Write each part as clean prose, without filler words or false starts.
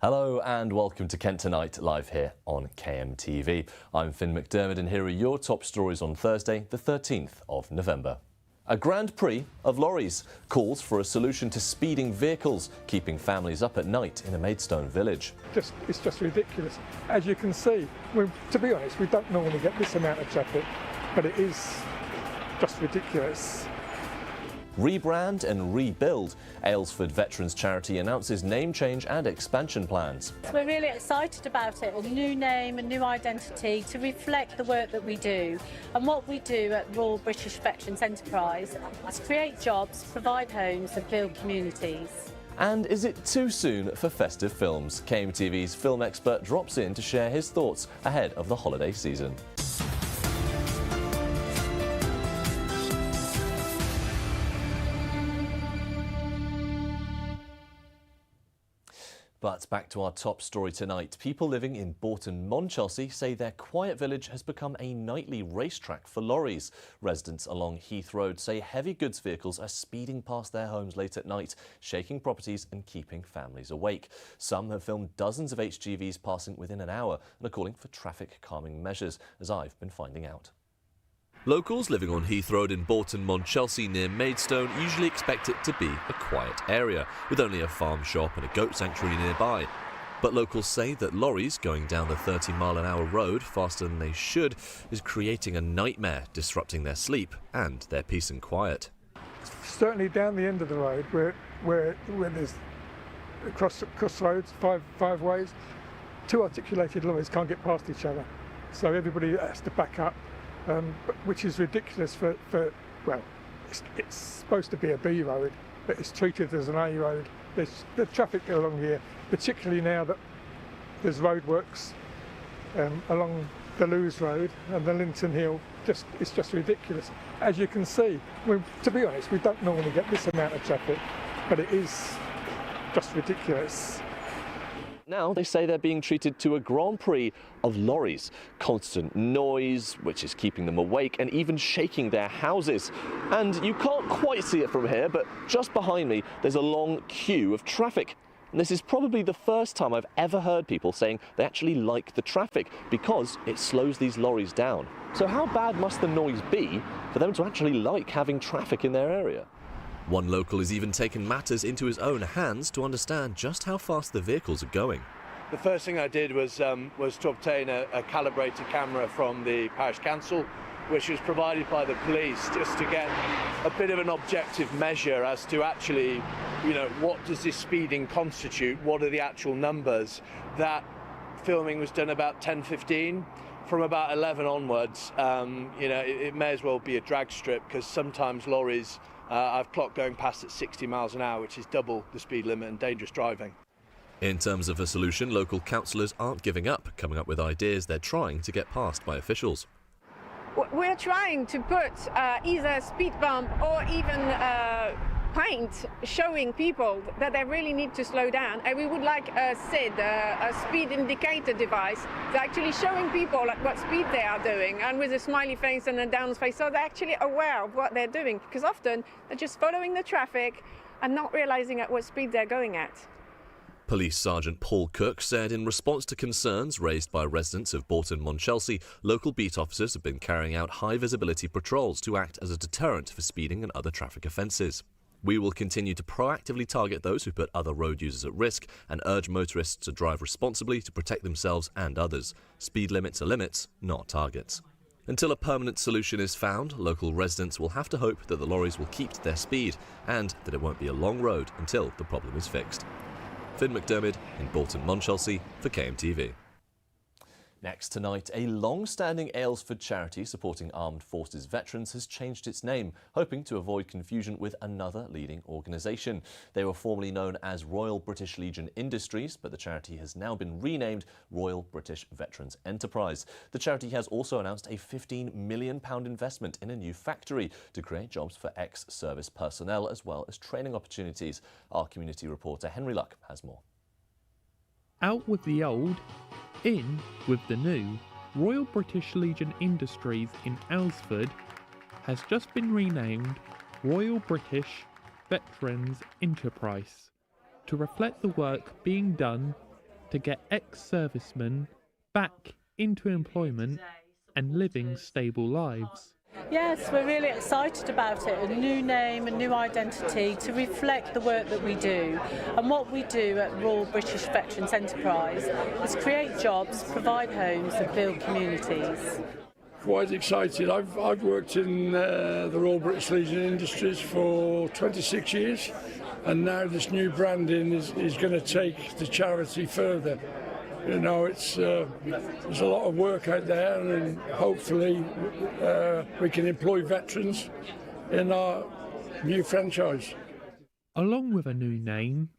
Hello and welcome to Kent Tonight, live here on KMTV. I'm Finn McDermott and here are your top stories on Thursday, the 13th of November. A Grand Prix of lorries calls for a solution to speeding vehicles, keeping families up at night in a Maidstone village. It's just ridiculous. As you can see, to be honest, we don't normally get this amount of traffic, but it is just ridiculous. Rebrand and rebuild. Aylesford Veterans Charity announces name change and expansion plans. We're really excited about it, a new name, a new identity to reflect the work that we do. And what we do at Royal British Veterans Enterprise is create jobs, provide homes and build communities. And is it too soon for festive films? KMTV's film expert drops in to share his thoughts ahead of the holiday season. But back to our top story tonight. People living in Bourton-Monchelsea say their quiet village has become a nightly racetrack for lorries. Residents along Heath Road say heavy goods vehicles are speeding past their homes late at night, shaking properties and keeping families awake. Some have filmed dozens of HGVs passing within an hour and are calling for traffic calming measures, as I've been finding out. Locals living on Heath Road in Bourton-Monchelsea near Maidstone usually expect it to be a quiet area, with only a farm shop and a goat sanctuary nearby. But locals say that lorries going down the 30-mile-an-hour road faster than they should is creating a nightmare, disrupting their sleep and their peace and quiet. Certainly down the end of the road where there's crossroads, five ways, two articulated lorries can't get past each other. So everybody has to back up. Which is ridiculous well, it's supposed to be a B road, but it's treated as an A road. The traffic along here, particularly now that there's roadworks along the Lewes Road and the Linton Hill, it's just ridiculous. As you can see, to be honest, we don't normally get this amount of traffic, but it is just ridiculous. Now they say they're being treated to a Grand Prix of lorries. Constant noise, which is keeping them awake and even shaking their houses. And you can't quite see it from here, but just behind me there's a long queue of traffic. And this is probably the first time I've ever heard people saying they actually like the traffic because it slows these lorries down. So how bad must the noise be for them to actually like having traffic in their area? One local has even taken matters into his own hands to understand just how fast the vehicles are going. The first thing I did was to obtain a calibrated camera from the parish council, which was provided by the police, just to get a bit of an objective measure as to actually, what does this speeding constitute? What are the actual numbers? That filming was done about 10:15. From about 11 onwards, it may as well be a drag strip, because sometimes lorries I've clocked going past at 60 miles an hour, which is double the speed limit and dangerous driving. In terms of a solution, local councillors aren't giving up, coming up with ideas they're trying to get passed by officials. We're trying to put either a speed bump or even paint showing people that they really need to slow down, and we would like a SID, a speed indicator device, to actually showing people like what speed they are doing, and with a smiley face and a down face, so they're actually aware of what they're doing, because often they're just following the traffic and not realising at what speed they're going at. Police Sergeant Paul Cook said in response to concerns raised by residents of Bourton-Monchelsea, local beat officers have been carrying out high-visibility patrols to act as a deterrent for speeding and other traffic offences. We will continue to proactively target those who put other road users at risk and urge motorists to drive responsibly to protect themselves and others. Speed limits are limits, not targets. Until a permanent solution is found, local residents will have to hope that the lorries will keep to their speed and that it won't be a long road until the problem is fixed. Finn McDermott in Bourton-Monchelsea for KMTV. Next tonight, a long-standing Aylesford charity supporting armed forces veterans has changed its name, hoping to avoid confusion with another leading organisation. They were formerly known as Royal British Legion Industries, but the charity has now been renamed Royal British Veterans Enterprise. The charity has also announced a £15 million investment in a new factory to create jobs for ex-service personnel as well as training opportunities. Our community reporter Henry Luck has more. Out with the old, in with the new, Royal British Legion Industries in Aylesford has just been renamed Royal British Veterans Enterprise to reflect the work being done to get ex-servicemen back into employment and living stable lives. Yes, we're really excited about it. A new name, a new identity to reflect the work that we do. And what we do at Royal British Veterans Enterprise is create jobs, provide homes and build communities. Quite excited. I've worked in the Royal British Legion Industries for 26 years, and now this new branding is going to take the charity further. You know, there's a lot of work out there, and hopefully we can employ veterans in our new franchise. Along with a new name,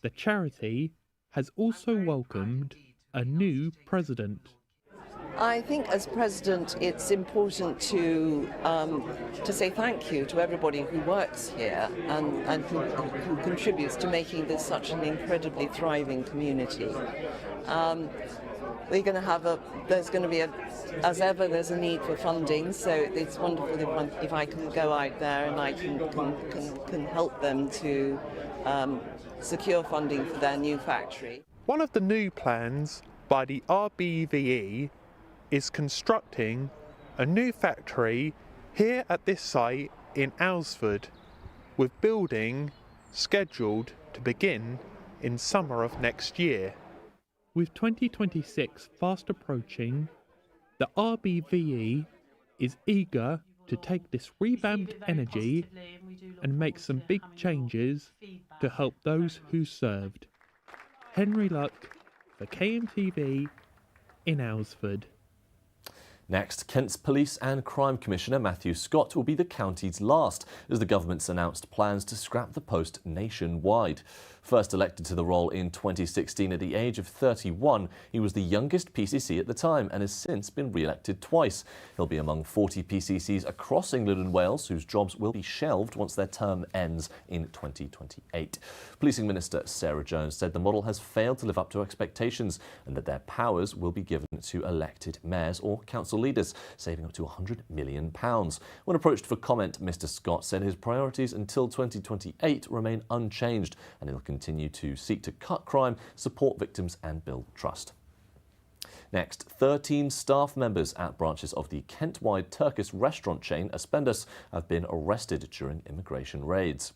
the charity has also welcomed a new president. I think as president, it's important to say thank you to everybody who works here and who contributes to making this such an incredibly thriving community. There's going to be as ever, there's a need for funding, so it's wonderful if I can go out there and I can help them to secure funding for their new factory. One of the new plans by the RBVE is constructing a new factory here at this site in Alresford, with building scheduled to begin in summer of next year. With 2026 fast approaching, the RBVE is eager to take this revamped energy and make some big changes to help those who served. Henry Luck for KMTV in Alresford. Next, Kent's Police and Crime Commissioner Matthew Scott will be the county's last, as the government's announced plans to scrap the post nationwide. First elected to the role in 2016 at the age of 31, he was the youngest PCC at the time and has since been re-elected twice. He'll be among 40 PCCs across England and Wales whose jobs will be shelved once their term ends in 2028. Policing Minister Sarah Jones said the model has failed to live up to expectations and that their powers will be given to elected mayors or council leaders, saving up to £100 million. When approached for comment, Mr Scott said his priorities until 2028 remain unchanged and he'll continue to seek to cut crime, support victims and build trust. Next, 13 staff members at branches of the Kent-wide Turkish restaurant chain Aspendos have been arrested during immigration raids.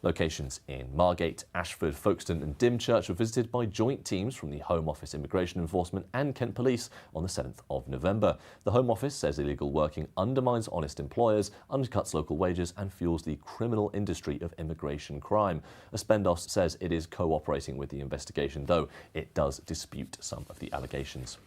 Locations in Margate, Ashford, Folkestone and Dymchurch were visited by joint teams from the Home Office Immigration Enforcement and Kent Police on the 7th of November. The Home Office says illegal working undermines honest employers, undercuts local wages and fuels the criminal industry of immigration crime. Aspendos says it is cooperating with the investigation, though it does dispute some of the allegations.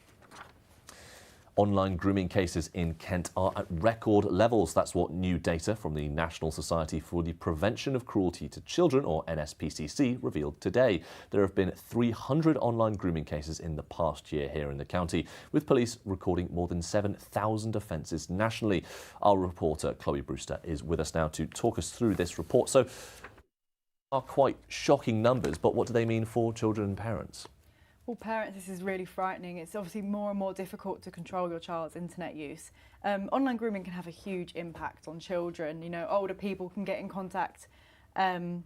Online grooming cases in Kent are at record levels. That's what new data from the National Society for the Prevention of Cruelty to Children, or NSPCC, revealed today. There have been 300 online grooming cases in the past year here in the county, with police recording more than 7,000 offences nationally. Our reporter, Chloe Brewster, is with us now to talk us through this report. So, are quite shocking numbers, but what do they mean for children and parents? Well, parents, this is really frightening. It's obviously more and more difficult to control your child's internet use. Online grooming can have a huge impact on children. You know, older people can get in contact while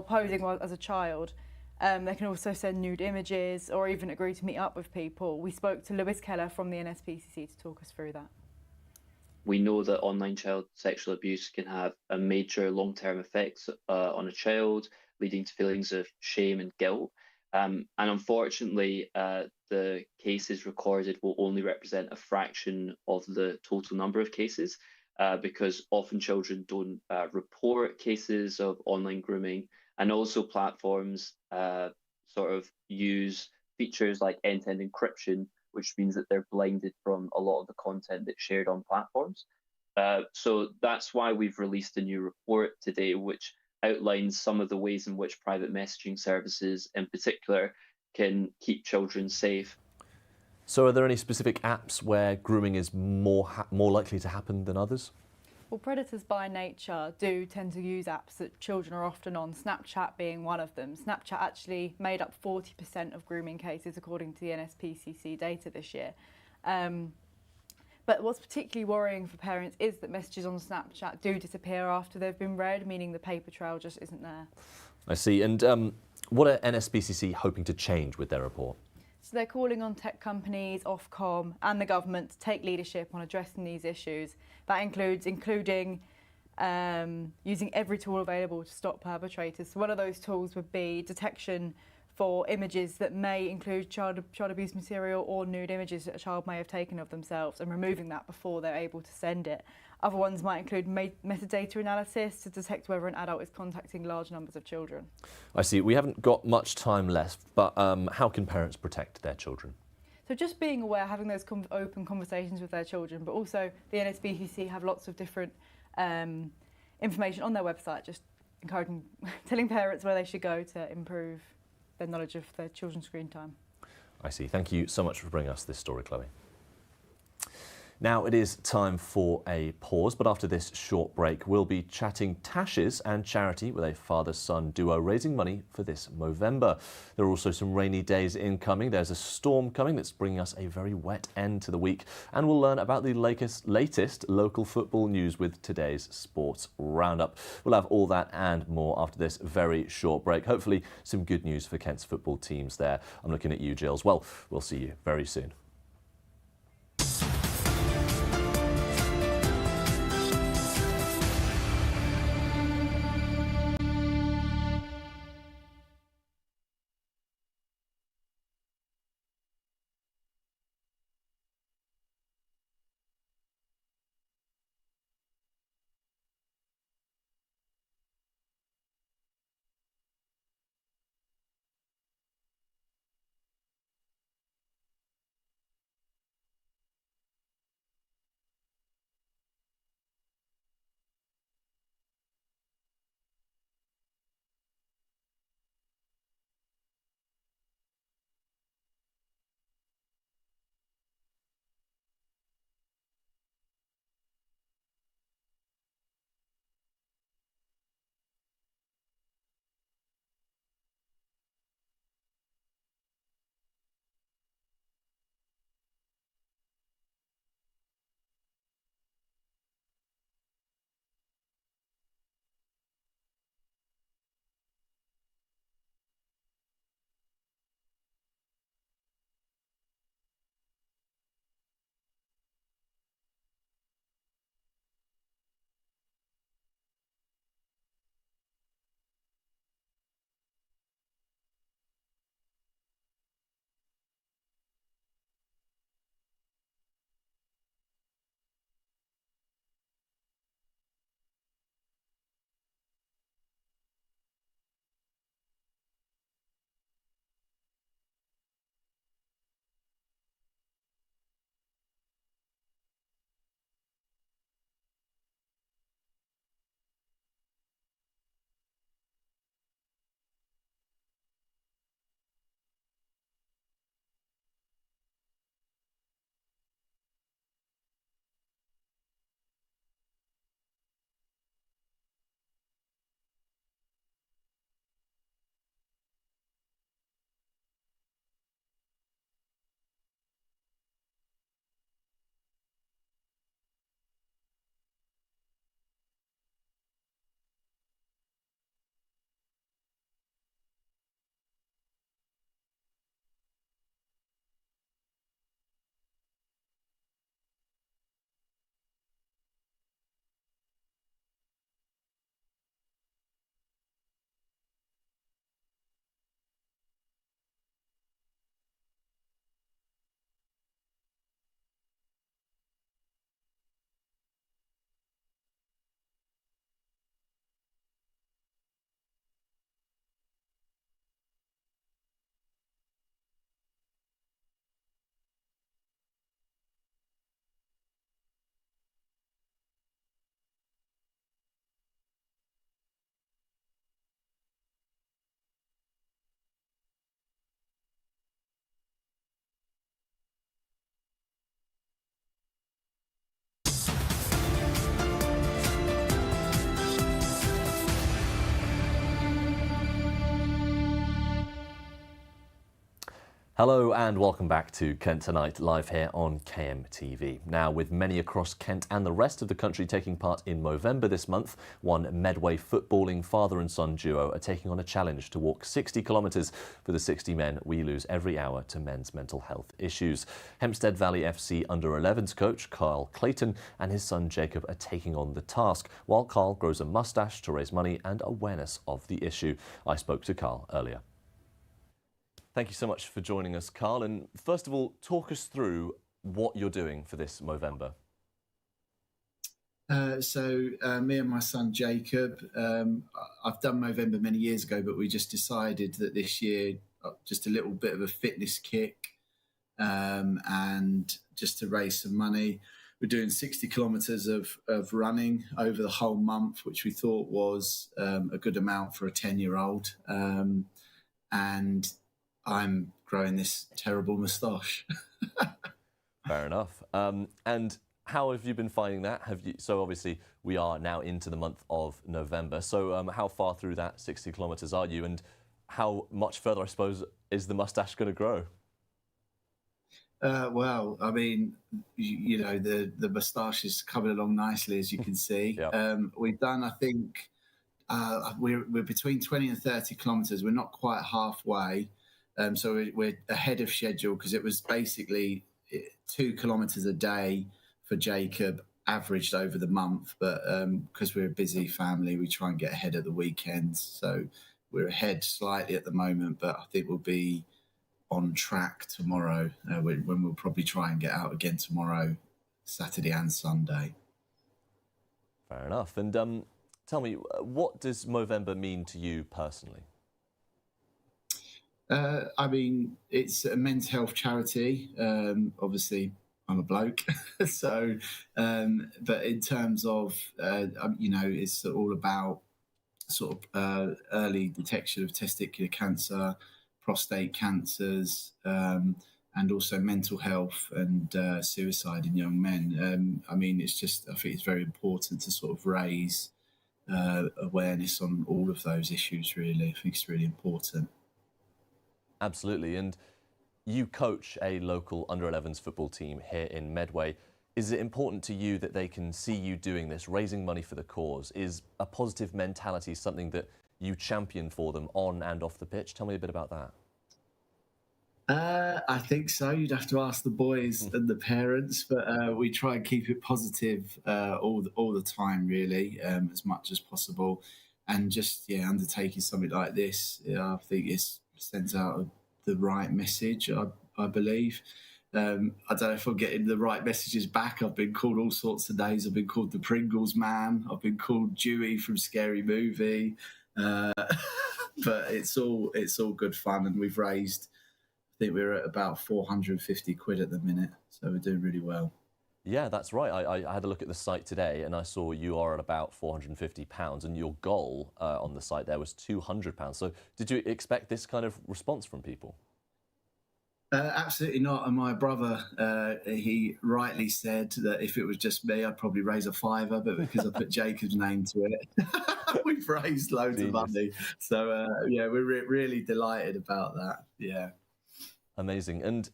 posing as a child. They can also send nude images or even agree to meet up with people. We spoke to Lewis Keller from the NSPCC to talk us through that. We know that online child sexual abuse can have a major long-term effects on a child, leading to feelings of shame and guilt. And unfortunately, the cases recorded will only represent a fraction of the total number of cases, because often children don't report cases of online grooming, and also platforms sort of use features like end-to-end encryption, which means that they're blinded from a lot of the content that's shared on platforms. So that's why we've released a new report today, which outlines some of the ways in which private messaging services in particular can keep children safe. So are there any specific apps where grooming is more likely to happen than others? Well, predators by nature do tend to use apps that children are often on, Snapchat being one of them. Snapchat actually made up 40% of grooming cases according to the NSPCC data this year. But what's particularly worrying for parents is that messages on Snapchat do disappear after they've been read, meaning the paper trail just isn't there. I see. And What are NSPCC hoping to change with their report? So they're calling on tech companies, Ofcom and the government to take leadership on addressing these issues. That includes using every tool available to stop perpetrators. So one of those tools would be detection for images that may include child abuse material or nude images that a child may have taken of themselves, and removing that before they're able to send it. Other ones might include metadata analysis to detect whether an adult is contacting large numbers of children. I see. We haven't got much time left, but how can parents protect their children? So just being aware, having those open conversations with their children, but also the NSPCC have lots of different information on their website, just encouraging, telling parents where they should go to improve their knowledge of their children's screen time. I see. Thank you so much for bringing us this story, Chloe. Now it is time for a pause, but after this short break, we'll be chatting Tashes and charity with a father-son duo raising money for this Movember. There are also some rainy days incoming. There's a storm coming that's bringing us a very wet end to the week, and we'll learn about the latest local football news with today's Sports Roundup. We'll have all that and more after this very short break. Hopefully some good news for Kent's football teams there. I'm looking at you, Gilles. Well, we'll see you very soon. Hello and welcome back to Kent Tonight, live here on KMTV. Now, with many across Kent and the rest of the country taking part in Movember this month, one Medway footballing father and son duo are taking on a challenge to walk 60 kilometres for the 60 men we lose every hour to men's mental health issues. Hempstead Valley FC under-11s coach Carl Clayton and his son Jacob are taking on the task, while Carl grows a moustache to raise money and awareness of the issue. I spoke to Carl earlier. Thank you so much for joining us, Carl. And first of all, talk us through what you're doing for this Movember. Me and my son Jacob, I've done Movember many years ago, but we just decided that this year, just a little bit of a fitness kick and just to raise some money. We're doing 60 kilometres of running over the whole month, which we thought was a good amount for a 10-year-old. And I'm growing this terrible moustache. Fair enough. And how have you been finding that? So obviously we are now into the month of November. So how far through that 60 kilometres are you, and how much further, I suppose, is the moustache going to grow? Well, I mean, you know, the moustache is coming along nicely, as you can see. Yep. We've done, I think, we're between 20 and 30 kilometres. We're not quite halfway. So we're ahead of schedule because it was basically 2 kilometres a day for Jacob, averaged over the month. But because we're a busy family, we try and get ahead at the weekends. So we're ahead slightly at the moment, but I think we'll be on track tomorrow when we'll probably try and get out again tomorrow, Saturday and Sunday. Fair enough. And tell me, what does Movember mean to you personally? I mean, it's a men's health charity. Obviously, I'm a bloke, so. But in terms of, you know, it's all about sort of early detection of testicular cancer, prostate cancers, and also mental health and suicide in young men. I mean, I think it's very important to sort of raise awareness on all of those issues. Really, I think it's really important. Absolutely. And you coach a local under-11s football team here in Medway. Is it important to you that they can see you doing this, raising money for the cause? Is a positive mentality something that you champion for them on and off the pitch? Tell me a bit about that. I think so. You'd have to ask the boys and the parents, but we try and keep it positive all the time, really, as much as possible. And just, undertaking something like this, I think it's sends out the right message, I believe. I don't know if I'm getting the right messages back. I've been called all sorts of names. I've been called the Pringles Man. I've been called Dewey from Scary Movie. But it's all good fun, and we've raised, I think we're at about 450 quid at the minute, so we're doing really well. Yeah, that's right. I had a look at the site today and I saw you are at about £450 and your goal on the site there was £200. So did you expect this kind of response from people? Absolutely not. And my brother, he rightly said that if it was just me, I'd probably raise a fiver, but because I put Jacob's name to it, we've raised loads of money. So, we're really delighted about that. Yeah. Amazing. And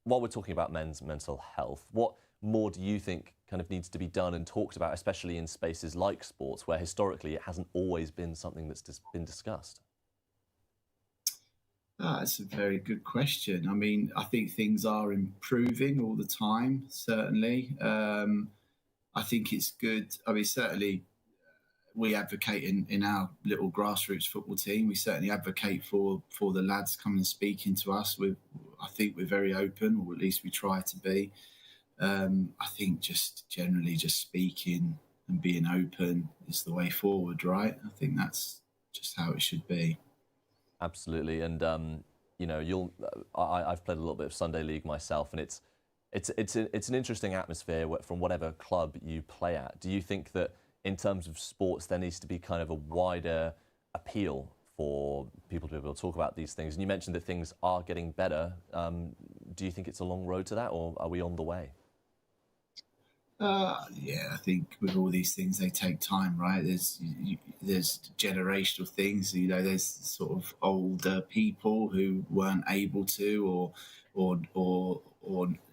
while we're talking about men's mental health, what more do you think kind of needs to be done and talked about, especially in spaces like sports, where historically it hasn't always been something that's just been discussed? That's a very good question. I mean, I think things are improving all the time, certainly. I think it's good. I mean, certainly we advocate in our little grassroots football team. We certainly advocate for the lads coming and speaking to us. I think we're very open, or at least we try to be. I think just generally just speaking and being open is the way forward, right? I think that's just how it should be. Absolutely. And, I've played a little bit of Sunday League myself, and it's an interesting atmosphere from whatever club you play at. Do you think that in terms of sports, there needs to be kind of a wider appeal for people to be able to talk about these things? And you mentioned that things are getting better. Do you think it's a long road to that, or are we on the way? Yeah, I think with all these things, they take time, right? There's generational things. There's sort of older people who weren't able to, or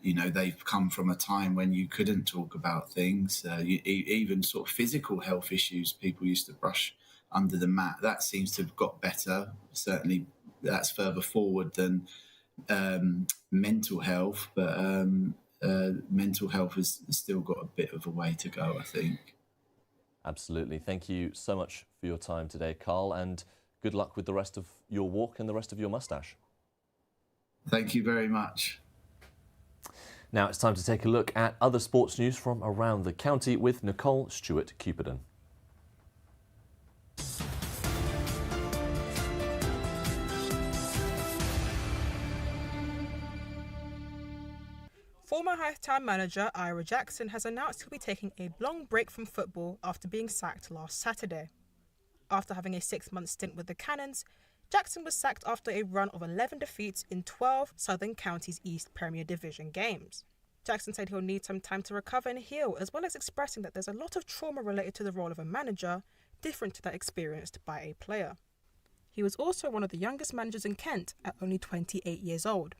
they've come from a time when you couldn't talk about things. Even sort of physical health issues, people used to brush under the mat. That seems to have got better. Certainly, that's further forward than mental health, but mental health has still got a bit of a way to go, I think. Absolutely. Thank you so much for your time today, Carl, and good luck with the rest of your walk and the rest of your moustache. Thank you very much. Now it's time to take a look at other sports news from around the county with Nicole Stewart-Cupidon. Former half-time manager Ira Jackson has announced he'll be taking a long break from football after being sacked last Saturday. After having a 6-month stint with the Cannons, Jackson was sacked after a run of 11 defeats in 12 Southern Counties East Premier Division games. Jackson said he'll need some time to recover and heal, as well as expressing that there's a lot of trauma related to the role of a manager, different to that experienced by a player. He was also one of the youngest managers in Kent at only 28 years old.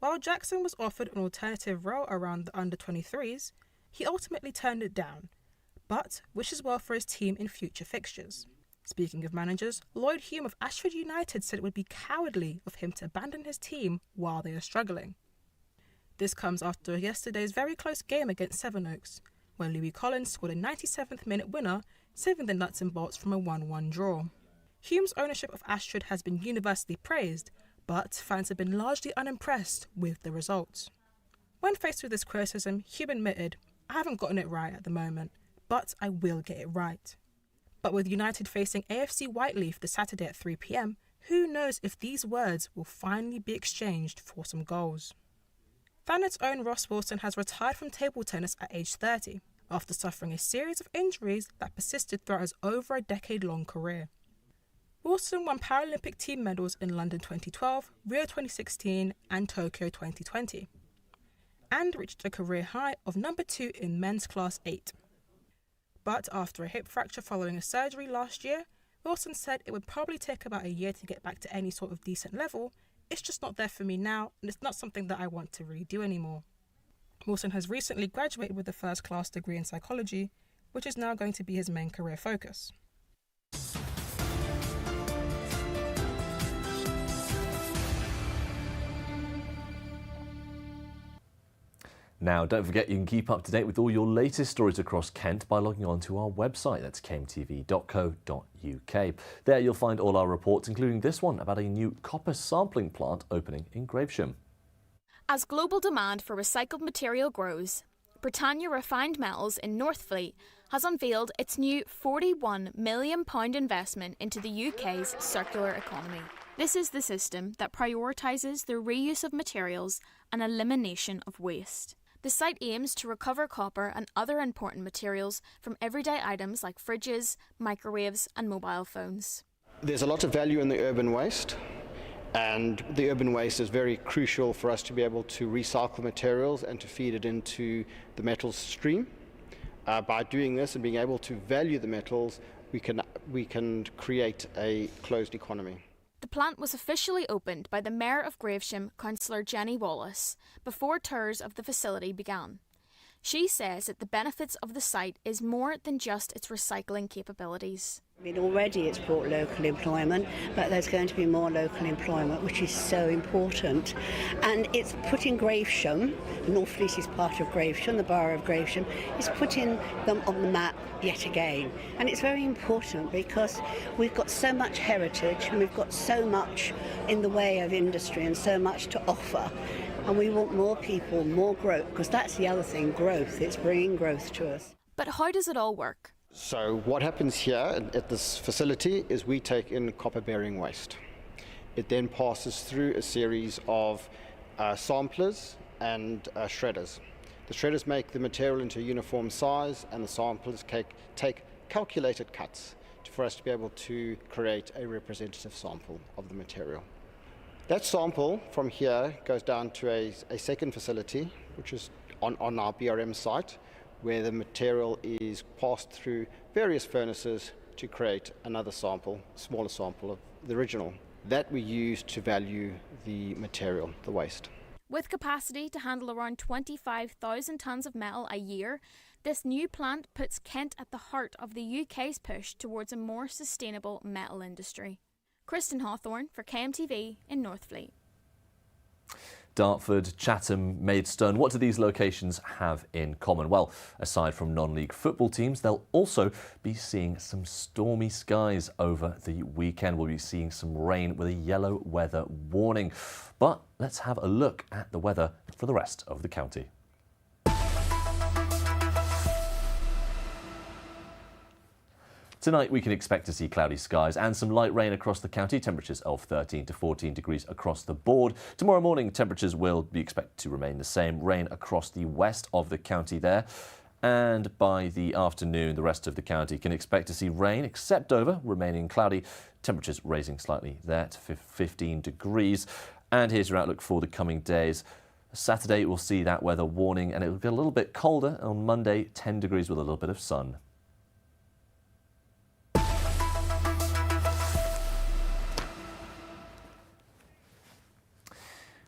While Jackson was offered an alternative role around the under-23s, he ultimately turned it down, but wishes well for his team in future fixtures. Speaking of managers, Lloyd Hume of Ashford United said it would be cowardly of him to abandon his team while they are struggling. This comes after yesterday's very close game against Sevenoaks, where Louis Collins scored a 97th minute winner, saving the nuts and bolts from a 1-1 draw. Hume's ownership of Ashford has been universally praised, but fans have been largely unimpressed with the results. When faced with this criticism, Hume admitted, "I haven't gotten it right at the moment, but I will get it right." But with United facing AFC Whiteleaf this Saturday at 3 p.m, who knows if these words will finally be exchanged for some goals. Thanet's own Ross Wilson has retired from table tennis at age 30, after suffering a series of injuries that persisted throughout his over a decade-long career. Wilson won Paralympic team medals in London 2012, Rio 2016 and Tokyo 2020, and reached a career high of number 2 in men's class 8. But after a hip fracture following a surgery last year, Wilson said it would probably take about a year to get back to any sort of decent level. "It's just not there for me now, and it's not something that I want to really do anymore." Wilson has recently graduated with a first-class degree in psychology, which is now going to be his main career focus. Now, don't forget you can keep up to date with all your latest stories across Kent by logging on to our website. That's kmtv.co.uk. There you'll find all our reports, including this one about a new copper sampling plant opening in Gravesham. As global demand for recycled material grows, Britannia Refined Metals in Northfleet has unveiled its new £41 million investment into the UK's circular economy. This is the system that prioritises the reuse of materials and elimination of waste. The site aims to recover copper and other important materials from everyday items like fridges, microwaves and mobile phones. There's a lot of value in the urban waste, and the urban waste is very crucial for us to be able to recycle materials and to feed it into the metals stream. By doing this and being able to value the metals, we can create a closed economy. The plant was officially opened by the Mayor of Gravesham, Councillor Jenny Wallace, before tours of the facility began. She says that the benefits of the site is more than just its recycling capabilities. I mean, already it's brought local employment, but there's going to be more local employment, which is so important. And it's putting Gravesham, Northfleet is part of Gravesham, the borough of Gravesham, is putting them on the map yet again. And it's very important because we've got so much heritage and we've got so much in the way of industry and so much to offer. And we want more people, more growth, because that's the other thing, growth. It's bringing growth to us. But how does it all work? So what happens here at this facility is we take in copper-bearing waste. It then passes through a series of samplers and shredders. The shredders make the material into a uniform size, and the samplers take calculated cuts for us to be able to create a representative sample of the material. That sample from here goes down to a second facility, which is on our BRM site, where the material is passed through various furnaces to create another sample, smaller sample of the original. That we use to value the material, the waste. With capacity to handle around 25,000 tonnes of metal a year, this new plant puts Kent at the heart of the UK's push towards a more sustainable metal industry. Kristen Hawthorne for KMTV in Northfleet. Dartford, Chatham, Maidstone, what do these locations have in common? Well, aside from non-league football teams, they'll also be seeing some stormy skies over the weekend. We'll be seeing some rain with a yellow weather warning. But let's have a look at the weather for the rest of the county. Tonight we can expect to see cloudy skies and some light rain across the county, temperatures of 13 to 14 degrees across the board. Tomorrow morning temperatures will be expected to remain the same, rain across the west of the county there. And by the afternoon the rest of the county can expect to see rain except over, remaining cloudy, temperatures raising slightly there to 15 degrees. And here's your outlook for the coming days. Saturday we'll see that weather warning and it will get a little bit colder. On Monday 10 degrees with a little bit of sun.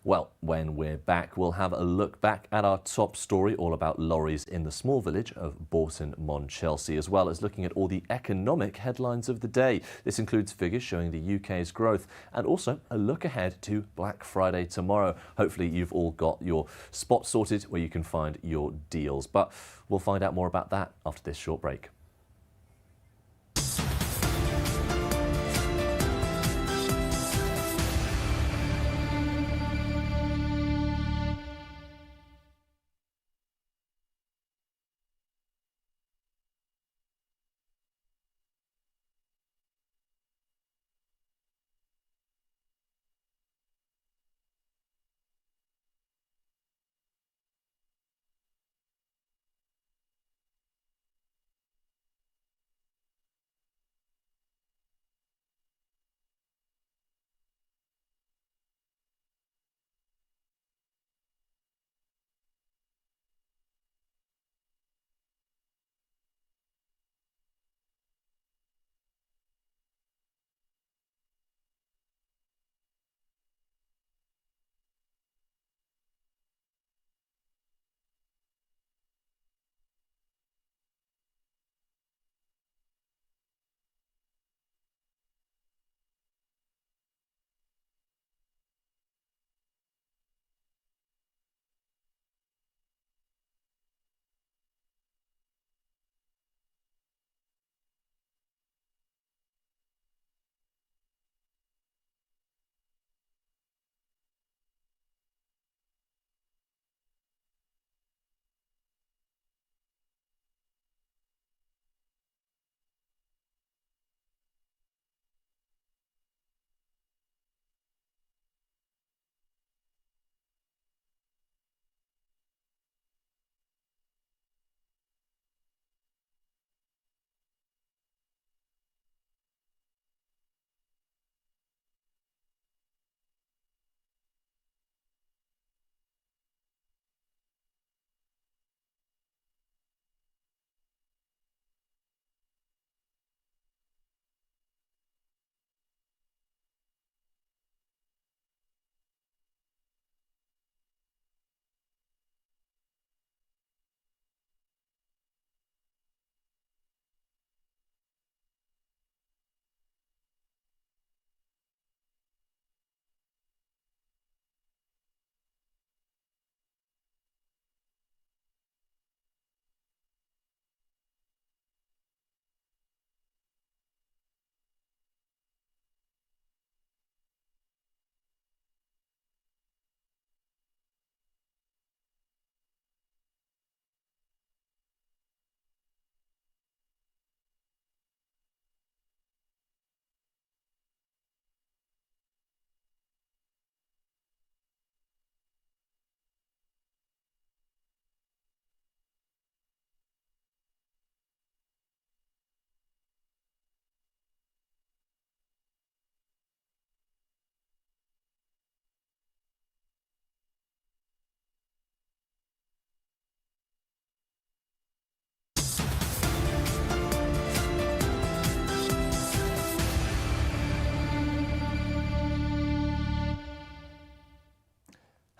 Well, when we're back, we'll have a look back at our top story, all about lorries in the small village of Bourton-Monchelsea, as well as looking at all the economic headlines of the day. This includes figures showing the UK's growth and also a look ahead to Black Friday tomorrow. Hopefully you've all got your spot sorted where you can find your deals. But we'll find out more about that after this short break.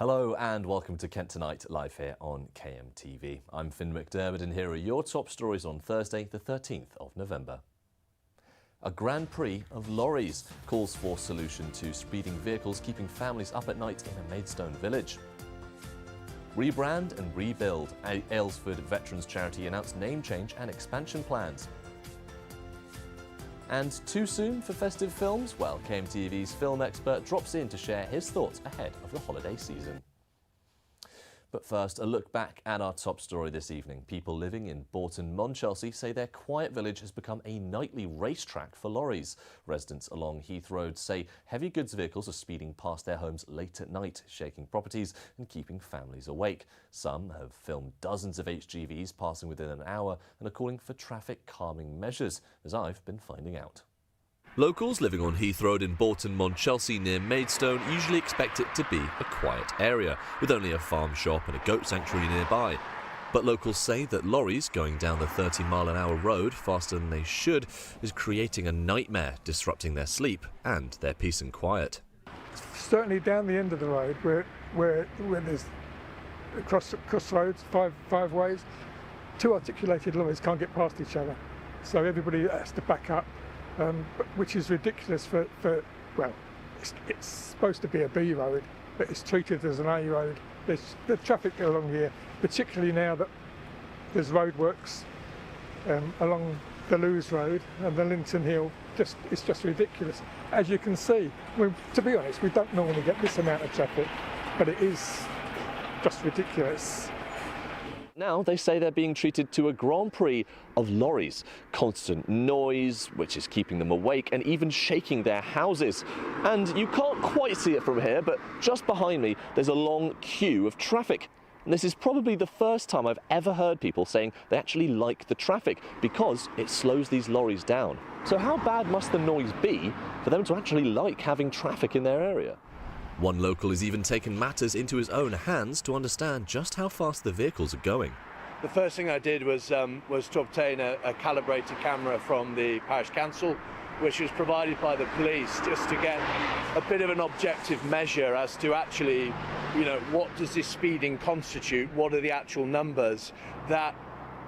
Hello and welcome to Kent Tonight, live here on KMTV. I'm Finn McDermott and here are your top stories on Thursday, the 13th of November. A Grand Prix of lorries calls for solution to speeding vehicles keeping families up at night in a Maidstone village. Rebrand and rebuild. Aylesford Veterans Charity announced name change and expansion plans. And too soon for festive films? Well, KMTV's film expert drops in to share his thoughts ahead of the holiday season. But first, a look back at our top story this evening. People living in Bolton-Monchelsea say their quiet village has become a nightly racetrack for lorries. Residents along Heath Road say heavy goods vehicles are speeding past their homes late at night, shaking properties and keeping families awake. Some have filmed dozens of HGVs passing within an hour and are calling for traffic calming measures, as I've been finding out. Locals living on Heath Road in Bolton-Monchelsea near Maidstone usually expect it to be a quiet area, with only a farm shop and a goat sanctuary nearby. But locals say that lorries going down the 30-mile-an-hour road faster than they should is creating a nightmare, disrupting their sleep and their peace and quiet. Certainly down the end of the road where there's crossroads, five ways, two articulated lorries can't get past each other. So everybody has to back up. Which is ridiculous well, it's supposed to be a B road, but it's treated as an A road. The traffic along here, particularly now that there's roadworks along the Lewes Road and the Linton Hill, it's just ridiculous. As you can see, to be honest, we don't normally get this amount of traffic, but it is just ridiculous. Now they say they're being treated to a Grand Prix of lorries. Constant noise, which is keeping them awake and even shaking their houses. And you can't quite see it from here, but just behind me there's a long queue of traffic. And this is probably the first time I've ever heard people saying they actually like the traffic because it slows these lorries down. So how bad must the noise be for them to actually like having traffic in their area? One local has even taken matters into his own hands to understand just how fast the vehicles are going. The first thing I did was to obtain a calibrated camera from the parish council, which was provided by the police, just to get a bit of an objective measure as to actually, what does this speeding constitute? What are the actual numbers? That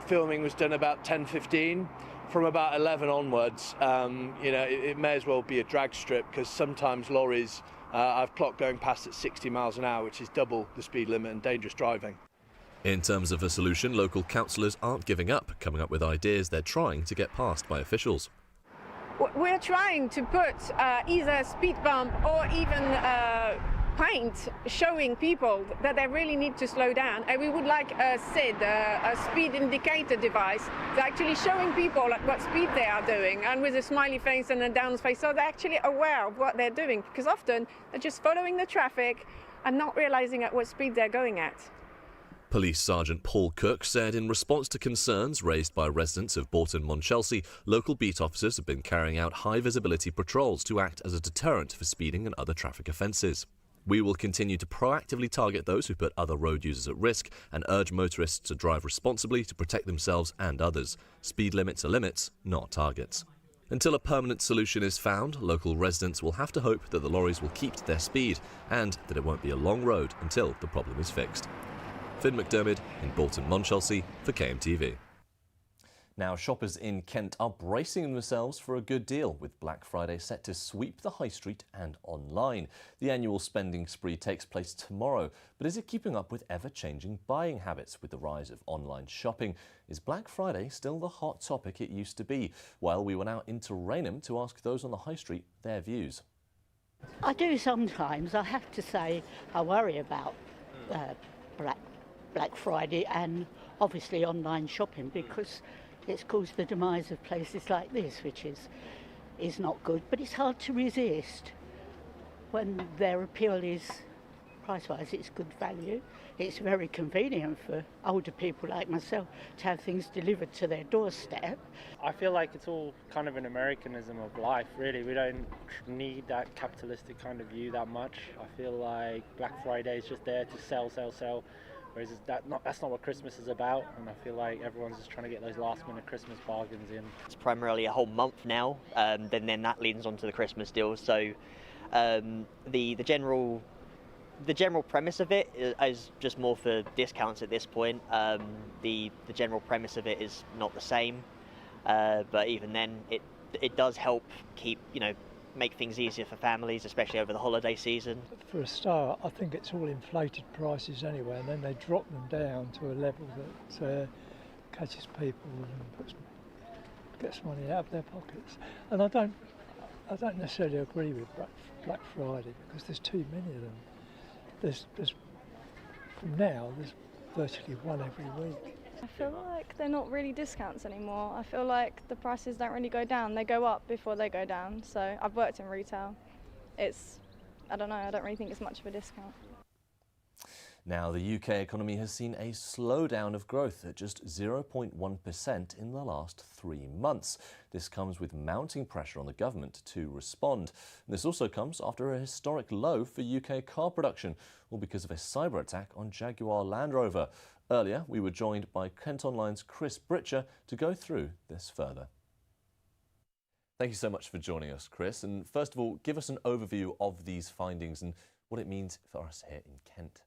filming was done about 10:15. From about 11 onwards, it may as well be a drag strip, because sometimes lorries I've clocked going past at 60 miles an hour, which is double the speed limit and dangerous driving. In terms of a solution, local councillors aren't giving up, coming up with ideas they're trying to get passed by officials. We're trying to put either a speed bump or even paint showing people that they really need to slow down, and we would like a SID, a speed indicator device, to actually showing people what speed they are doing, and with a smiley face and a down face, so they're actually aware of what they're doing, because often they're just following the traffic and not realising at what speed they're going at. Police Sergeant Paul Cook said in response to concerns raised by residents of Bolton-Monchelsea, local beat officers have been carrying out high-visibility patrols to act as a deterrent for speeding and other traffic offences. We will continue to proactively target those who put other road users at risk and urge motorists to drive responsibly to protect themselves and others. Speed limits are limits, not targets. Until a permanent solution is found, local residents will have to hope that the lorries will keep to their speed and that it won't be a long road until the problem is fixed. Finn McDermott in Bolton-Monchelsea for KMTV. Now, shoppers in Kent are bracing themselves for a good deal, with Black Friday set to sweep the high street and online. The annual spending spree takes place tomorrow, but is it keeping up with ever-changing buying habits with the rise of online shopping? Is Black Friday still the hot topic it used to be? Well, we went out into Rainham to ask those on the high street their views. I do sometimes. I have to say I worry about Black Friday and obviously online shopping, because it's caused the demise of places like this, which is not good, but it's hard to resist when their appeal is price-wise, it's good value. It's very convenient for older people like myself to have things delivered to their doorstep. I feel like it's all kind of an Americanism of life, really. We don't need that capitalistic kind of view that much. I feel like Black Friday is just there to sell, whereas that's not what Christmas is about, and I feel like everyone's just trying to get those last-minute Christmas bargains in. It's primarily a whole month now, then that leans onto the Christmas deals. So the general The general premise of it is just more for discounts at this point. The general premise of it is not the same, but even then, it does help keep, make things easier for families, especially over the holiday season. For a start, I think it's all inflated prices anyway, and then they drop them down to a level that catches people and gets money out of their pockets. And I don't necessarily agree with Black Friday because there's too many of them. There's from now there's virtually one every week. I feel like they're not really discounts anymore. I feel like the prices don't really go down. They go up before they go down. So I've worked in retail. I don't know, I don't really think it's much of a discount. Now, the UK economy has seen a slowdown of growth at just 0.1% in the last 3 months. This comes with mounting pressure on the government to respond. And this also comes after a historic low for UK car production, all because of a cyber attack on Jaguar Land Rover. Earlier, we were joined by Kent Online's Chris Britcher to go through this further. Thank you so much for joining us, Chris. And first of all, give us an overview of these findings and what it means for us here in Kent.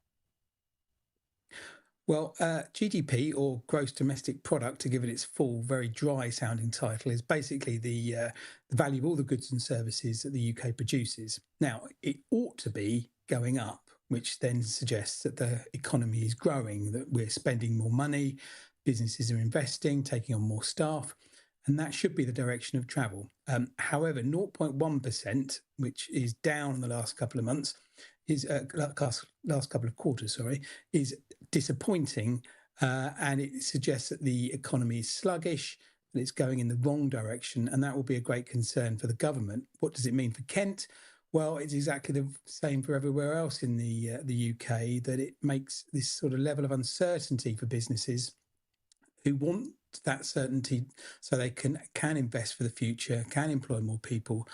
Well, GDP, or Gross Domestic Product, to give it its full, very dry-sounding title, is basically the value of all the goods and services that the UK produces. Now, it ought to be going up, which then suggests that the economy is growing, that we're spending more money, businesses are investing, taking on more staff, and that should be the direction of travel. However, 0.1%, which is down in the last couple of months, last couple of quarters, is disappointing, and it suggests that the economy is sluggish, that it's going in the wrong direction, and that will be a great concern for the government. What does it mean for Kent? Well, it's exactly the same for everywhere else in the UK, that it makes this sort of level of uncertainty for businesses who want that certainty so they can invest for the future, can employ more people.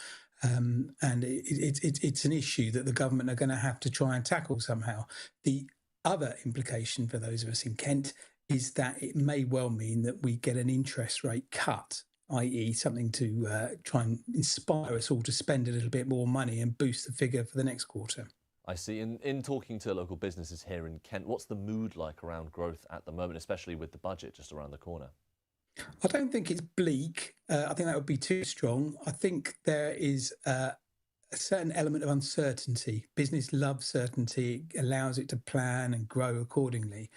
And it's an issue that the government are going to have to try and tackle somehow. The other implication for those of us in Kent is that it may well mean that we get an interest rate cut, i.e. something to try and inspire us all to spend a little bit more money and boost the figure for the next quarter. I see. In talking to local businesses here in Kent, what's the mood like around growth at the moment, especially with the budget just around the corner? I don't think it's bleak. I think that would be too strong. I think there is a certain element of uncertainty. Business loves certainty. It allows it to plan and grow accordingly.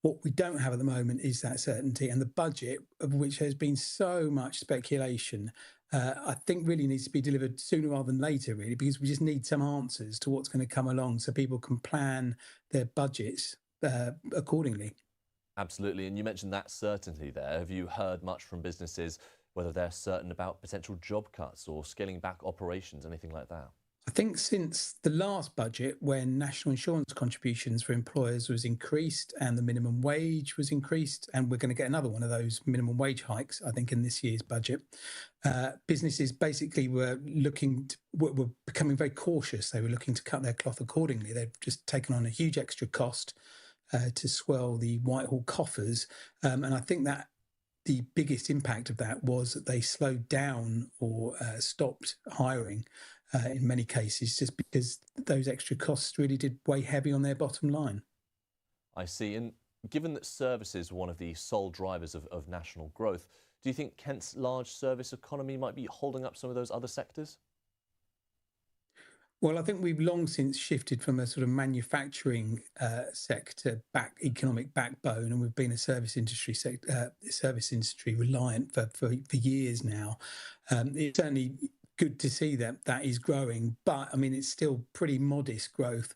What we don't have at the moment is that certainty, and the budget, of which has been so much speculation, I think really needs to be delivered sooner rather than later, really, because we just need some answers to what's going to come along so people can plan their budgets accordingly. Absolutely. And you mentioned that certainty there. Have you heard much from businesses, whether they're certain about potential job cuts or scaling back operations, anything like that? I think since the last budget, when national insurance contributions for employers was increased and the minimum wage was increased, and we're going to get another one of those minimum wage hikes, I think, in this year's budget, businesses basically were becoming very cautious. They were looking to cut their cloth accordingly. They've just taken on a huge extra cost to swell the Whitehall coffers. And I think that the biggest impact of that was that they slowed down or stopped hiring in many cases, just because those extra costs really did weigh heavy on their bottom line. I see. And given that services are one of the sole drivers of national growth, do you think Kent's large service economy might be holding up some of those other sectors? Well, I think we've long since shifted from a sort of manufacturing sector economic backbone, and we've been a service industry reliant for years now. It's certainly good to see that is growing, but I mean it's still pretty modest growth.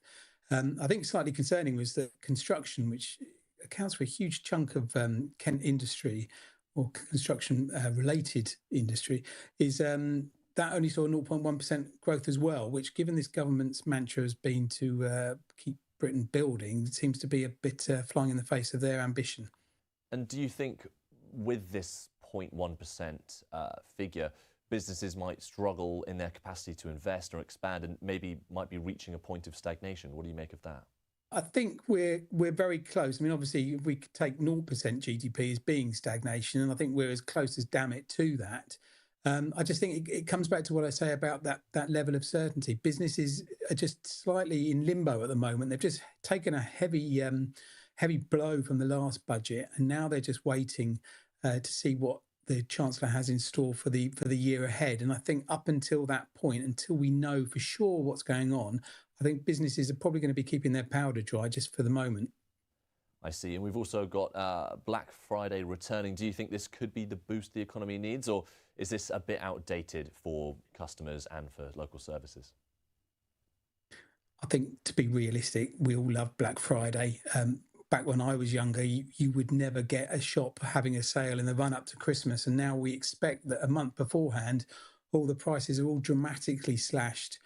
I think slightly concerning was that construction, which accounts for a huge chunk of Kent industry or construction related industry, is that only saw 0.1% growth as well, which, given this government's mantra has been to keep Britain building, seems to be a bit flying in the face of their ambition. And do you think with this 0.1% figure, businesses might struggle in their capacity to invest or expand and maybe might be reaching a point of stagnation? What do you make of that? I think we're very close. I mean, obviously, if we take 0% GDP as being stagnation, and I think we're as close as damn it to that. I just think it comes back to what I say about that level of certainty. Businesses are just slightly in limbo at the moment. They've just taken a heavy blow from the last budget, and now they're just waiting to see what the Chancellor has in store for the year ahead. And I think up until that point, until we know for sure what's going on, I think businesses are probably going to be keeping their powder dry just for the moment. I see. And we've also got Black Friday returning. Do you think this could be the boost the economy needs, or is this a bit outdated for customers and for local services? I think, to be realistic, we all love Black Friday. Back when I was younger, you would never get a shop having a sale in the run up to Christmas. And now we expect that a month beforehand, all the prices are all dramatically slashed.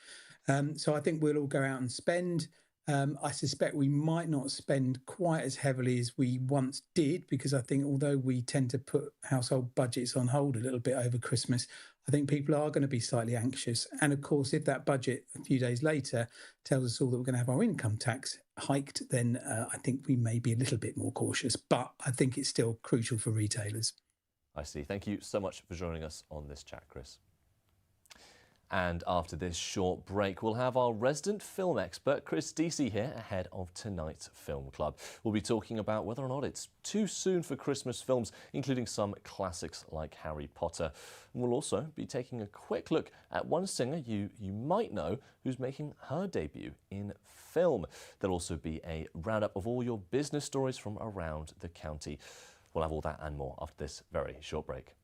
So I think we'll all go out and spend. I suspect we might not spend quite as heavily as we once did, because I think although we tend to put household budgets on hold a little bit over Christmas, I think people are going to be slightly anxious. And of course, if that budget a few days later tells us all that we're going to have our income tax hiked, then I think we may be a little bit more cautious. But I think it's still crucial for retailers. I see. Thank you so much for joining us on this chat, Chris. And after this short break, we'll have our resident film expert, Chris Deasy, here ahead of tonight's film club. We'll be talking about whether or not it's too soon for Christmas films, including some classics like Harry Potter. And we'll also be taking a quick look at one singer you might know who's making her debut in film. There'll also be a roundup of all your business stories from around the county. We'll have all that and more after this very short break.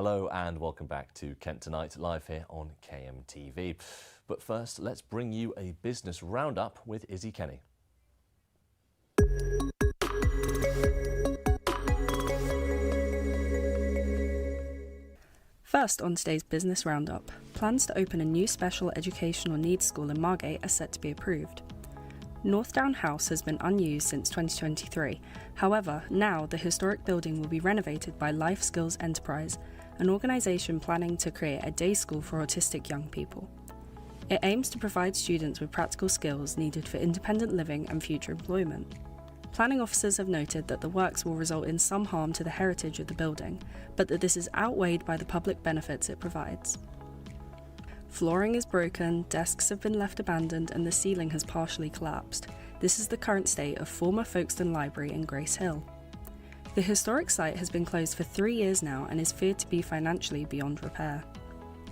Hello and welcome back to Kent Tonight, live here on KMTV. But first, let's bring you a business roundup with Izzy Kenny. First on today's business roundup, plans to open a new special educational needs school in Margate are set to be approved. Northdown House has been unused since 2023. However, now the historic building will be renovated by Life Skills Enterprise, an organisation planning to create a day school for autistic young people. It aims to provide students with practical skills needed for independent living and future employment. Planning officers have noted that the works will result in some harm to the heritage of the building, but that this is outweighed by the public benefits it provides. Flooring is broken, desks have been left abandoned and the ceiling has partially collapsed. This is the current state of former Folkestone Library in Grace Hill. The historic site has been closed for 3 years now and is feared to be financially beyond repair.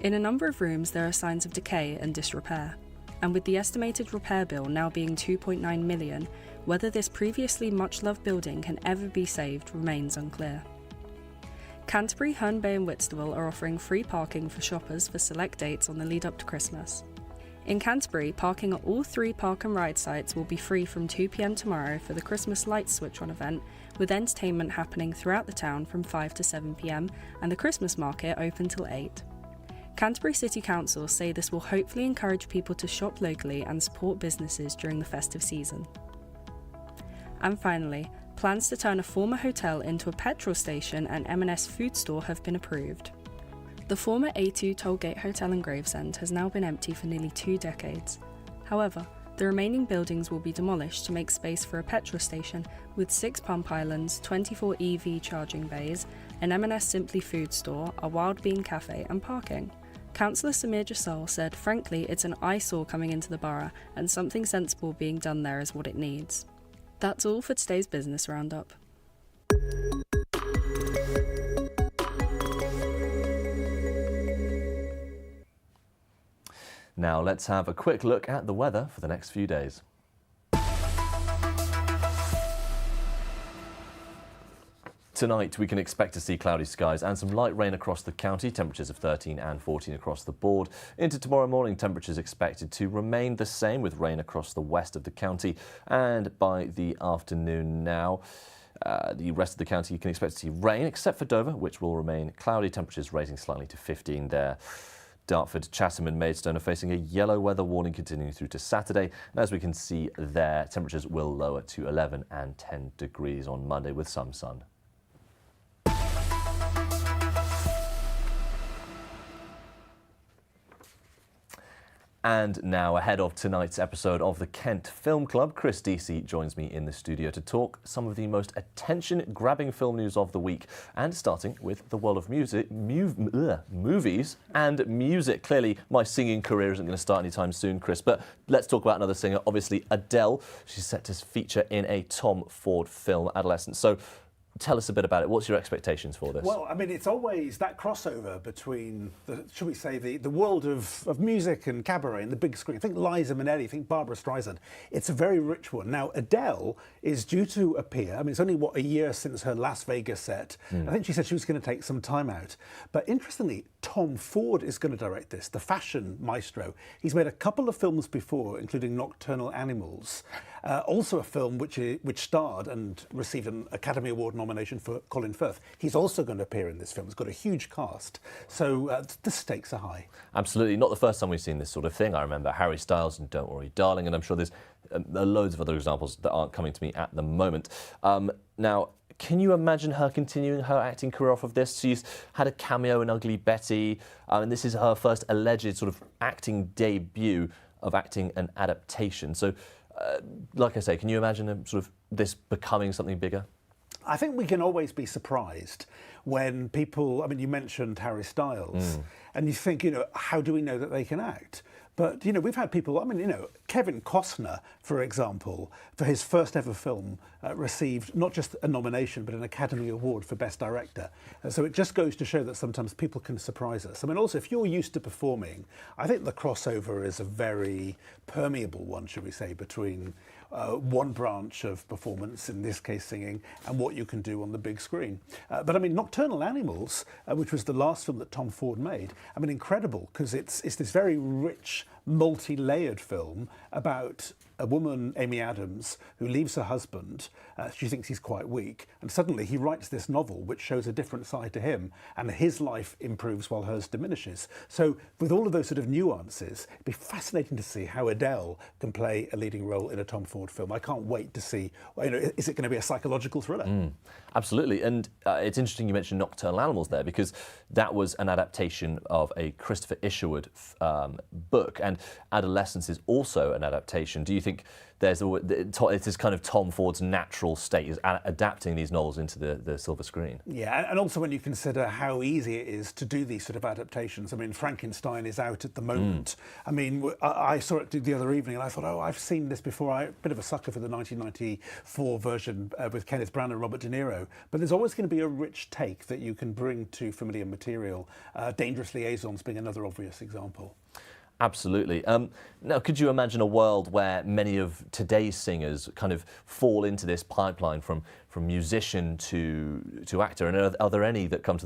In a number of rooms there are signs of decay and disrepair, and with the estimated repair bill now being £2.9 million, whether this previously much-loved building can ever be saved remains unclear. Canterbury, Herne Bay and Whitstable are offering free parking for shoppers for select dates on the lead up to Christmas. In Canterbury, parking at all 3 park and ride sites will be free from 2 p.m. tomorrow for the Christmas Lights Switch On event, with entertainment happening throughout the town from 5 to 7 p.m. and the Christmas market open till 8. Canterbury City Council say this will hopefully encourage people to shop locally and support businesses during the festive season. And finally, plans to turn a former hotel into a petrol station and M&S food store have been approved. The former A2 Tollgate Hotel in Gravesend has now been empty for nearly 2 decades. However, the remaining buildings will be demolished to make space for a petrol station with 6 pump islands, 24 EV charging bays, an M&S Simply food store, a Wild Bean cafe and parking. Councillor Samir Jasal said, frankly, it's an eyesore coming into the borough and something sensible being done there is what it needs. That's all for today's business roundup. Now let's have a quick look at the weather for the next few days. Tonight we can expect to see cloudy skies and some light rain across the county, temperatures of 13 and 14 across the board. Into tomorrow morning, temperatures expected to remain the same with rain across the west of the county, and by the afternoon now, the rest of the county you can expect to see rain except for Dover, which will remain cloudy, temperatures raising slightly to 15 there. Dartford, Chatham and Maidstone are facing a yellow weather warning continuing through to Saturday. And as we can see there, temperatures will lower to 11 and 10 degrees on Monday with some sun. And now, ahead of tonight's episode of the Kent Film Club, Chris Deasy joins me in the studio to talk some of the most attention-grabbing film news of the week, and starting with the world of music, movies and music. Clearly, my singing career isn't going to start anytime soon, Chris, but let's talk about another singer, obviously Adele. She's set to feature in a Tom Ford film, Adolescence. So, tell us a bit about it. What's your expectations for this? Well, I mean, it's always that crossover between, should we say, the world of music and cabaret and the big screen. Think Liza Minnelli, think Barbara Streisand. It's a very rich one. Now, Adele is due to appear. I mean, it's only, a year since her Las Vegas set. I think she said she was going to take some time out. But interestingly, Tom Ford is going to direct this, the fashion maestro. He's made a couple of films before, including Nocturnal Animals. Also a film which starred and received an Academy Award nomination for Colin Firth. He's also going to appear in this film. It's got a huge cast. So the stakes are high. Absolutely. Not the first time we've seen this sort of thing. I remember Harry Styles and Don't Worry Darling, and I'm sure there's loads of other examples that aren't coming to me at the moment. Now, can you imagine her continuing her acting career off of this? She's had a cameo in Ugly Betty, and this is her first alleged sort of acting debut of acting an adaptation. So, like I say, can you imagine sort of this becoming something bigger? I think we can always be surprised when people, I mean, you mentioned Harry Styles, and you think, how do we know that they can act? But, we've had people, Kevin Costner, for example, for his first ever film, received not just a nomination, but an Academy Award for Best Director. So it just goes to show that sometimes people can surprise us. I mean, also, if you're used to performing, I think the crossover is a very permeable one, should we say, between one branch of performance, in this case singing, and what you can do on the big screen. But I mean, Nocturnal Animals, which was the last film that Tom Ford made, I mean, incredible, because it's this very rich, multi-layered film about a woman, Amy Adams, who leaves her husband. She thinks he's quite weak, and suddenly he writes this novel which shows a different side to him, and his life improves while hers diminishes. So with all of those sort of nuances, it'd be fascinating to see how Adele can play a leading role in a Tom Ford film. I can't wait to see, is it going to be a psychological thriller? Absolutely, and it's interesting you mentioned Nocturnal Animals there, because that was an adaptation of a Christopher Isherwood book, and Adolescence is also an adaptation. Do you think it is kind of Tom Ford's natural state, is adapting these novels into the silver screen? Yeah, and also when you consider how easy it is to do these sort of adaptations. I mean, Frankenstein is out at the moment. I mean, I saw it the other evening and I thought, oh, I've seen this before. I'm a bit of a sucker for the 1994 version with Kenneth Branagh and Robert De Niro. But there's always going to be a rich take that you can bring to familiar material. Dangerous Liaisons being another obvious example. Absolutely. Now, could you imagine a world where many of today's singers kind of fall into this pipeline from musician to actor? And are there any that come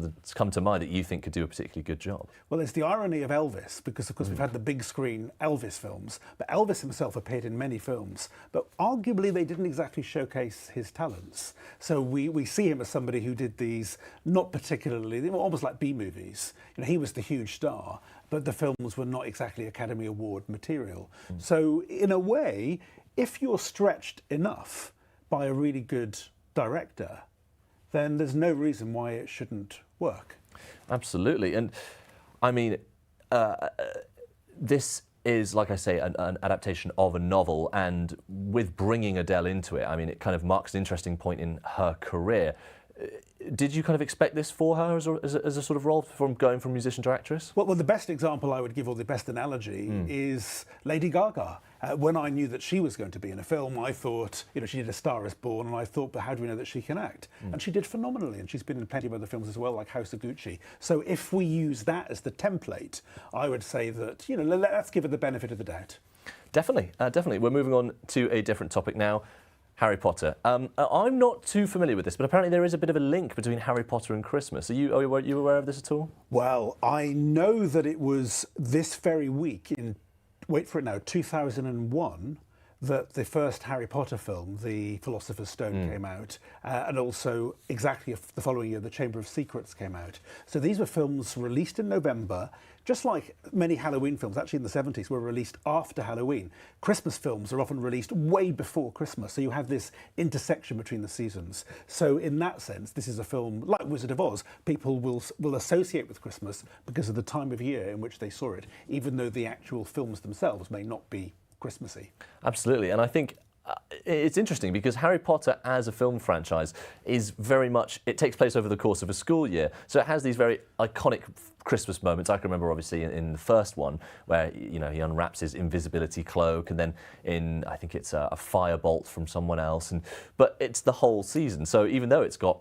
to mind that you think could do a particularly good job? Well, it's the irony of Elvis, because of course we've had the big screen Elvis films, but Elvis himself appeared in many films, but arguably they didn't exactly showcase his talents. So we see him as somebody who did these not particularly, they were almost like B-movies. He was the huge star, but the films were not exactly Academy Award material. So in a way, if you're stretched enough by a really good director, then there's no reason why it shouldn't work. Absolutely. And I mean, this is, like I say, an adaptation of a novel, and with bringing Adele into it, I mean, it kind of marks an interesting point in her career. Did you kind of expect this for her as a sort of role, from going from musician to actress? Well, the best example I would give, or the best analogy, is Lady Gaga. When I knew that she was going to be in a film, I thought, she did A Star Is Born, and I thought, but how do we know that she can act? And she did phenomenally, and she's been in plenty of other films as well, like House of Gucci. So if we use that as the template, I would say that, let's give her the benefit of the doubt. Definitely, definitely. We're moving on to a different topic now. Harry Potter. I'm not too familiar with this, but apparently there is a bit of a link between Harry Potter and Christmas. Are you aware of this at all? Well, I know that it was this very week in, wait for it now, 2001, that the first Harry Potter film, The Philosopher's Stone, came out, and also exactly the following year, The Chamber of Secrets came out. So these were films released in November, just like many Halloween films, actually in the 70s, were released after Halloween. Christmas films are often released way before Christmas, so you have this intersection between the seasons. So in that sense, this is a film, like Wizard of Oz, people will associate with Christmas because of the time of year in which they saw it, even though the actual films themselves may not be Christmassy. Absolutely, and I think it's interesting because Harry Potter as a film franchise is very much, it takes place over the course of a school year, so it has these very iconic Christmas moments. I can remember obviously in the first one where he unwraps his invisibility cloak, and then in, I think it's a firebolt from someone else, but it's the whole season. So even though it's got,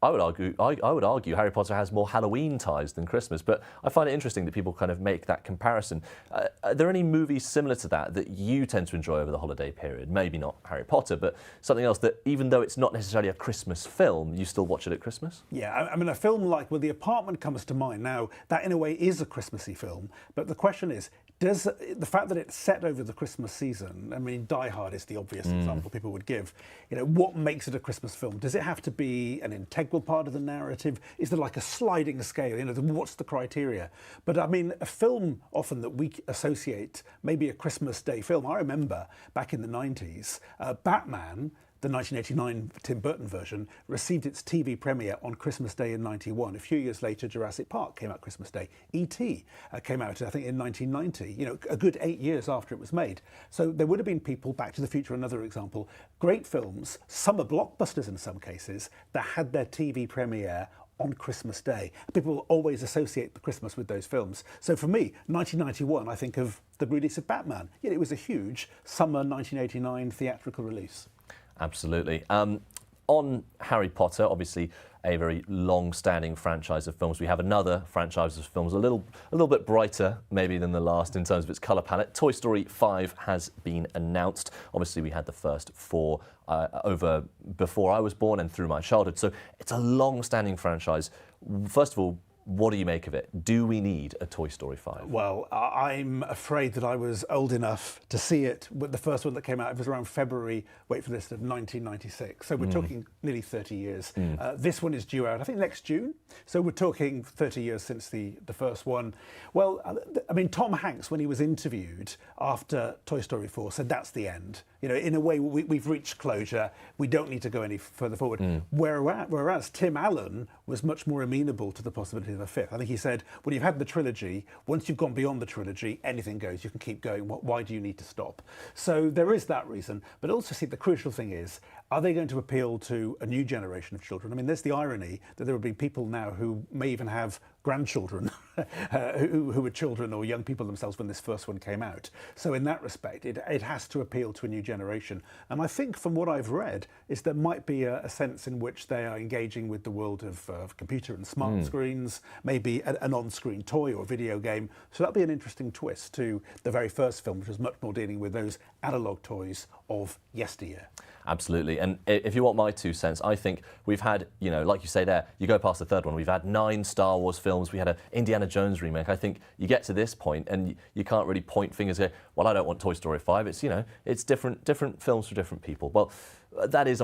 I would argue Harry Potter has more Halloween ties than Christmas, but I find it interesting that people kind of make that comparison. Are there any movies similar to that you tend to enjoy over the holiday period? Maybe not Harry Potter, but something else that, even though it's not necessarily a Christmas film, you still watch it at Christmas? Yeah, I mean, a film like, The Apartment comes to mind. Now, that in a way is a Christmassy film, but the question is, does the fact that it's set over the Christmas season, I mean, Die Hard is the obvious example people would give, what makes it a Christmas film? Does it have to be an integral part of the narrative? Is there like a sliding scale? What's the criteria? But I mean, a film often that we associate, maybe a Christmas Day film. I remember back in the 90s, Batman, the 1989 Tim Burton version, received its TV premiere on Christmas Day in 91. A few years later, Jurassic Park came out Christmas Day. E.T. Came out, I think, in 1990, a good 8 years after it was made. So there would have been people, Back to the Future, another example, great films, summer blockbusters in some cases, that had their TV premiere on Christmas Day. People will always associate the Christmas with those films. So for me, 1991, I think of the release of Batman. It was a huge summer 1989 theatrical release. Absolutely. On Harry Potter, obviously a very long-standing franchise of films. We have another franchise of films, a little bit brighter maybe than the last in terms of its colour palette. Toy Story 5 has been announced. Obviously, we had the first 4 over before I was born and through my childhood. So it's a long-standing franchise. First of all, what do you make of it? Do we need a Toy Story 5? Well, I'm afraid that I was old enough to see it. The first one that came out, it was around February, wait for this, of 1996. So we're talking nearly 30 years. This one is due out, I think, next June. So we're talking 30 years since the first one. Well, I mean, Tom Hanks, when he was interviewed after Toy Story 4, said that's the end. You know, in a way, we've reached closure. We don't need to go any further forward. Whereas Tim Allen was much more amenable to the possibility of a fifth. I think he said, well, you've had the trilogy. Once you've gone beyond the trilogy, anything goes. You can keep going. Why do you need to stop? So there is that reason. But also, see, the crucial thing is, are they going to appeal to a new generation of children? I mean, there's the irony that there will be people now who may even have grandchildren who were children or young people themselves when this first one came out. So in that respect, it has to appeal to a new generation. And I think from what I've read is there might be a sense in which they are engaging with the world of computer and smart screens, maybe an on-screen toy or video game. So that'll be an interesting twist to the very first film, which was much more dealing with those analog toys of yesteryear. Absolutely. And if you want my 2 cents, I think we've had, you know, like you say there, you go past the third one, we've had 9 Star Wars films, we had an Indiana Jones remake. I think you get to this point and you can't really point fingers and go, well, I don't want Toy Story 5. It's, you know, it's different films for different people. Well, that is unfortunately